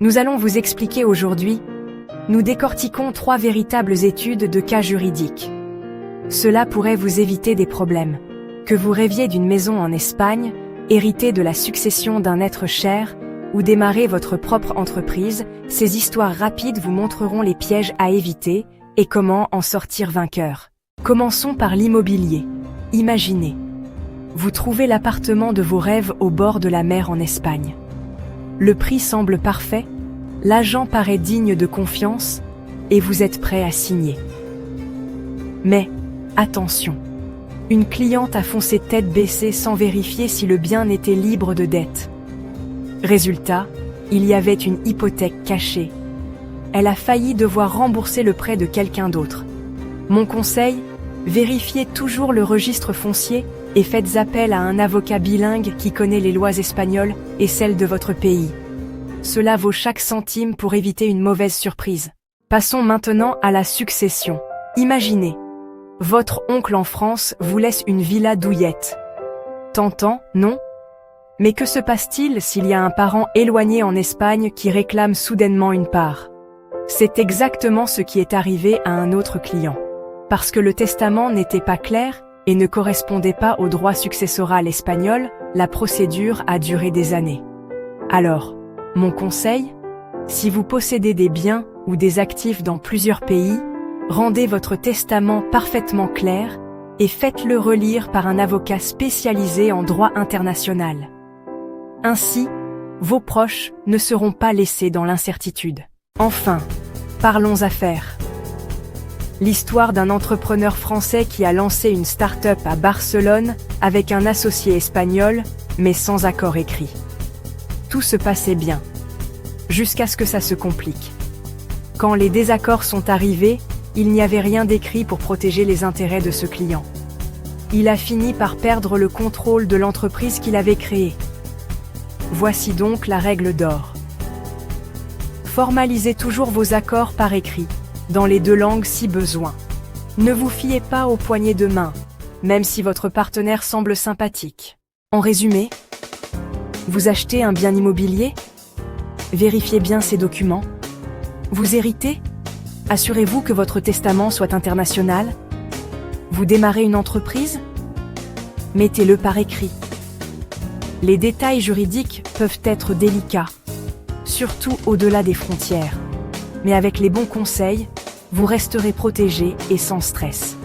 Nous allons vous expliquer aujourd'hui, nous décortiquons 3 véritables études de cas juridiques. Cela pourrait vous éviter des problèmes. Que vous rêviez d'une maison en Espagne, hériter de la succession d'un être cher, ou démarrer votre propre entreprise, ces histoires rapides vous montreront les pièges à éviter et comment en sortir vainqueur. Commençons par l'immobilier. Imaginez. Vous trouvez l'appartement de vos rêves au bord de la mer en Espagne. Le prix semble parfait, l'agent paraît digne de confiance et vous êtes prêt à signer. Mais, attention, une cliente a foncé tête baissée sans vérifier si le bien était libre de dettes. Résultat, il y avait une hypothèque cachée. Elle a failli devoir rembourser le prêt de quelqu'un d'autre. Mon conseil, vérifiez toujours le registre foncier et faites appel à un avocat bilingue qui connaît les lois espagnoles et celles de votre pays. Cela vaut chaque centime pour éviter une mauvaise surprise. Passons maintenant à la succession. Imaginez, votre oncle en France vous laisse une villa douillette. Tentant, non? Mais que se passe-t-il s'il y a un parent éloigné en Espagne qui réclame soudainement une part? C'est exactement ce qui est arrivé à un autre client. Parce que le testament n'était pas clair et ne correspondait pas au droit successoral espagnol, la procédure a duré des années. Alors, mon conseil, si vous possédez des biens ou des actifs dans plusieurs pays, rendez votre testament parfaitement clair et faites-le relire par un avocat spécialisé en droit international. Ainsi, vos proches ne seront pas laissés dans l'incertitude. Enfin, parlons affaires. L'histoire d'un entrepreneur français qui a lancé une start-up à Barcelone avec un associé espagnol, mais sans accord écrit. Tout se passait bien, jusqu'à ce que ça se complique. Quand les désaccords sont arrivés, il n'y avait rien d'écrit pour protéger les intérêts de ce client. Il a fini par perdre le contrôle de l'entreprise qu'il avait créée. Voici donc la règle d'or. Formalisez toujours vos accords par écrit, dans les 2 langues si besoin. Ne vous fiez pas aux poignées de main, même si votre partenaire semble sympathique. En résumé, vous achetez un bien immobilier? Vérifiez bien ces documents. Vous héritez? Assurez-vous que votre testament soit international. Vous démarrez une entreprise? Mettez-le par écrit. Les détails juridiques peuvent être délicats, surtout au-delà des frontières. Mais avec les bons conseils, vous resterez protégé et sans stress.